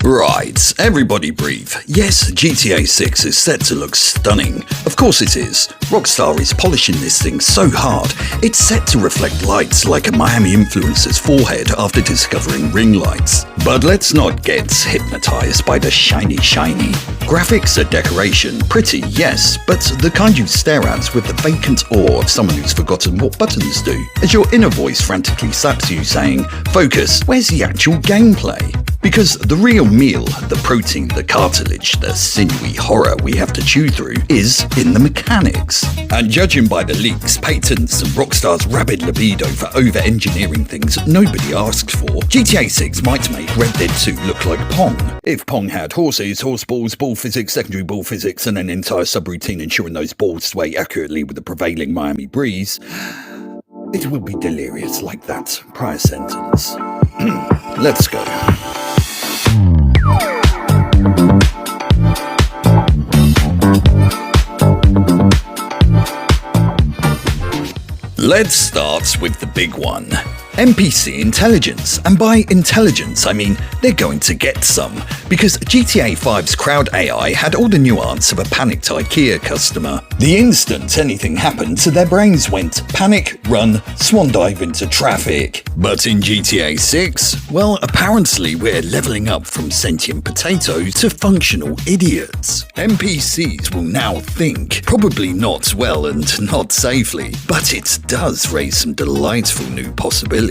Right, everybody breathe. Yes, GTA 6 is set to look stunning. Of course it is. Rockstar is polishing this thing so hard, it's set to reflect lights like a Miami influencer's forehead after discovering ring lights. But let's not get hypnotized by the shiny. Graphics are decoration, pretty, yes, but the kind you stare at with the vacant awe of someone who's forgotten what buttons do, as your inner voice frantically slaps you saying, "Focus, where's the actual gameplay?" Because the real meal, the protein, the cartilage, the sinewy horror we have to chew through is in the mechanics. And judging by the leaks, patents, and Rockstar's rabid libido for over-engineering things nobody asked for, GTA 6 might make Red Dead 2 look like Pong. If Pong had horses, horse balls, ball physics, secondary ball physics, and an entire subroutine ensuring those balls sway accurately with the prevailing Miami breeze, it would be delirious like that prior sentence. Let's go. Let's start with the big one. NPC intelligence, and by intelligence I mean they're going to get some, because GTA 5's crowd AI had all the nuance of a panicked IKEA customer. The instant anything happened, their brains went panic, run, swan dive into traffic. But in GTA 6, well, apparently we're leveling up from sentient potatoes to functional idiots. NPCs will now think, probably not well and not safely, but it does raise some delightful new possibilities.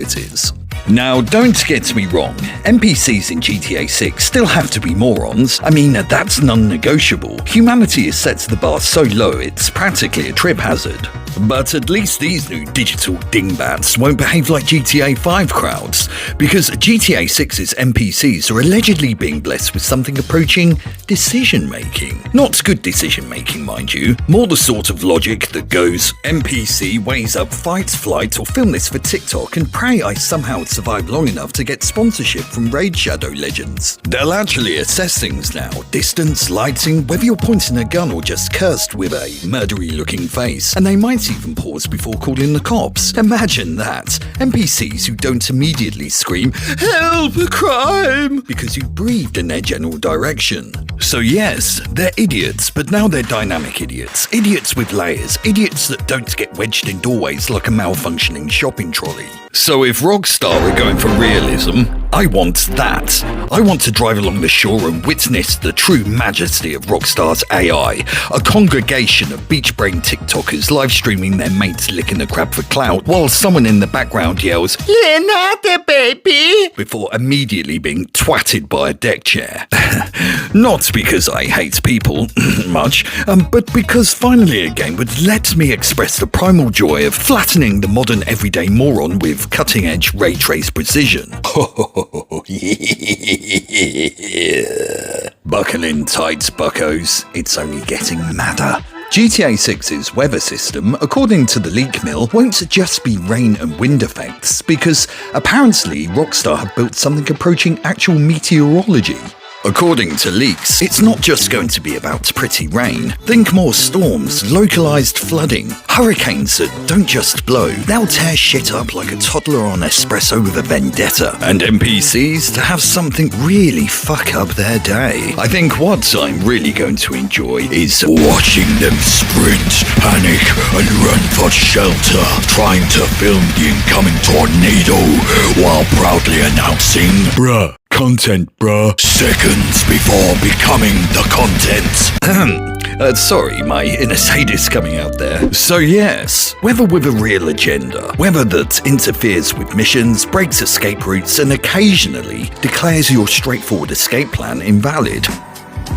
Now, don't get me wrong, NPCs in GTA 6 still have to be morons. I mean, that's non-negotiable. Humanity is set to the bar so low it's practically a trip hazard. But at least these new digital dingbats won't behave like GTA 5 crowds, because GTA 6's NPCs are allegedly being blessed with something approaching decision-making. Not good decision-making, mind you, more the sort of logic that goes, NPC weighs up fight, flight, or film this for TikTok and pray I somehow survive long enough to get sponsorship from Raid Shadow Legends. They'll actually assess things now, distance, lighting, whether you're pointing a gun or just cursed with a murdery-looking face, and they might even pause before calling the cops. Imagine that. NPCs who don't immediately scream, "Help, a crime!" because you breathed in their general direction. So yes, they're idiots, but now they're dynamic idiots. Idiots with layers. Idiots that don't get wedged in doorways like a malfunctioning shopping trolley. So if Rockstar are going for realism, I want that. I want to drive along the shore and witness the true majesty of Rockstar's AI, a congregation of beach-brain TikTokers live streaming their mates licking the crab for clout, while someone in the background yells, "Leonardo, baby!" before immediately being twatted by a deck chair. Not because I hate people much, but because finally a game would let me express the primal joy of flattening the modern everyday moron with cutting-edge ray trace precision. Yeah. Buckle in tight, buckos. It's only getting madder. GTA 6's weather system, according to the leak mill, won't just be rain and wind effects, because apparently Rockstar have built something approaching actual meteorology. According to leaks, it's not just going to be about pretty rain. Think more storms, localized flooding, hurricanes that don't just blow, they'll tear shit up like a toddler on espresso with a vendetta, and NPCs to have something really fuck up their day. I think what I'm really going to enjoy is watching them sprint, panic, and run for shelter, trying to film the incoming tornado while proudly announcing, "Bruh. Content, bruh. Seconds before becoming the content." Sorry, my inner sadist coming out there. So yes, whether with a real agenda, whether that interferes with missions, breaks escape routes, and occasionally declares your straightforward escape plan invalid.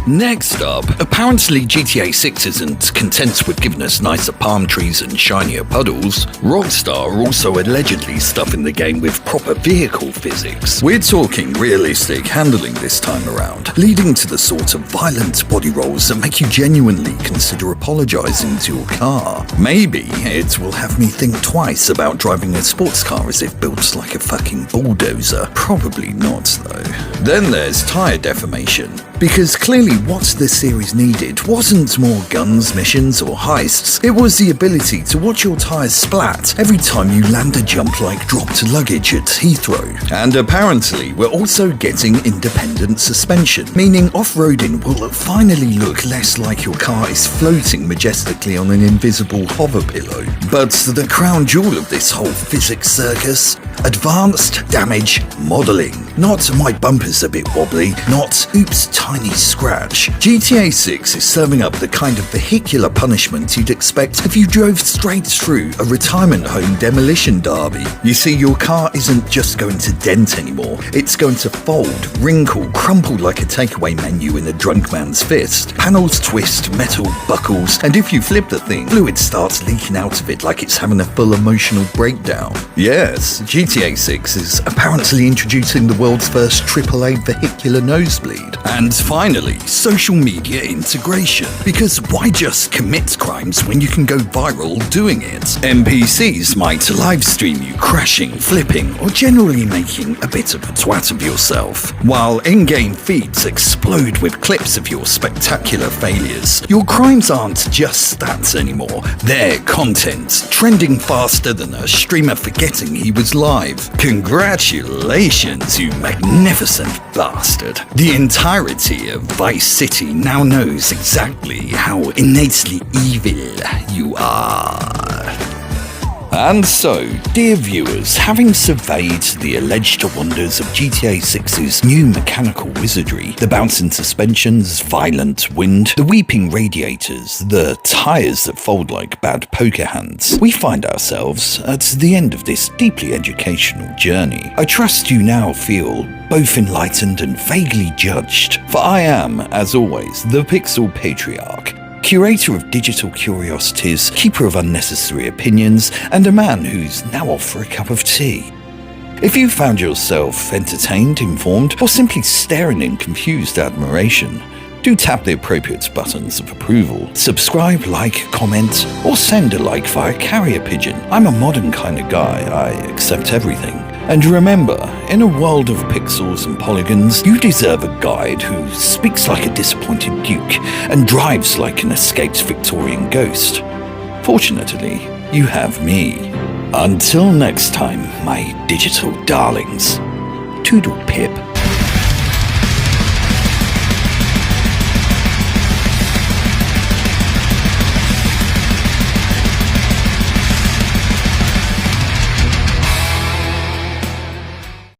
Next up, apparently GTA 6 isn't content with giving us nicer palm trees and shinier puddles. Rockstar are also allegedly stuffing the game with proper vehicle physics. We're talking realistic handling this time around, leading to the sort of violent body rolls that make you genuinely consider apologizing to your car. Maybe it will have me think twice about driving a sports car as if built like a fucking bulldozer. Probably not, though. Then there's tire deformation. Because clearly what the series needed wasn't more guns, missions, or heists. It was the ability to watch your tyres splat every time you land a jump like dropped luggage at Heathrow. And apparently we're also getting independent suspension, meaning off-roading will finally look less like your car is floating majestically on an invisible hover pillow. But the crown jewel of this whole physics circus? Advanced damage modelling. Not my bumper's a bit wobbly, not oops tiny scratch. GTA 6 is serving up the kind of vehicular punishment you'd expect if you drove straight through a retirement home demolition derby. You see, your car isn't just going to dent anymore, it's going to fold, wrinkle, crumple like a takeaway menu in a drunk man's fist. Panels twist, metal buckles, and if you flip the thing, fluid starts leaking out of it like it's having a full emotional breakdown. Yes, GTA 6 is apparently introducing the world's first AAA vehicular nosebleed. And finally, social media integration. Because why just commit crimes when you can go viral doing it? NPCs might live stream you crashing, flipping, or generally making a bit of a twat of yourself, while in-game feeds explode with clips of your spectacular failures. Your crimes aren't just stats anymore, they're content, trending faster than a streamer forgetting he was live. Congratulations, you magnificent bastard. The entirety of Vice City now knows exactly how innately evil you are. And so, dear viewers, having surveyed the alleged wonders of GTA 6's new mechanical wizardry, the bouncing suspensions, violent wind, the weeping radiators, the tyres that fold like bad poker hands, we find ourselves at the end of this deeply educational journey. I trust you now feel both enlightened and vaguely judged, for I am, as always, the Pixel Patriarch, curator of digital curiosities, keeper of unnecessary opinions, and a man who's now off for a cup of tea. If you found yourself entertained, informed, or simply staring in confused admiration, do tap the appropriate buttons of approval, subscribe, like, comment, or send a like via carrier pigeon. I'm a modern kind of guy, I accept everything. And remember, in a world of pixels and polygons, you deserve a guide who speaks like a disappointed duke and drives like an escaped Victorian ghost. Fortunately, you have me. Until next time, my digital darlings. Toodle pip.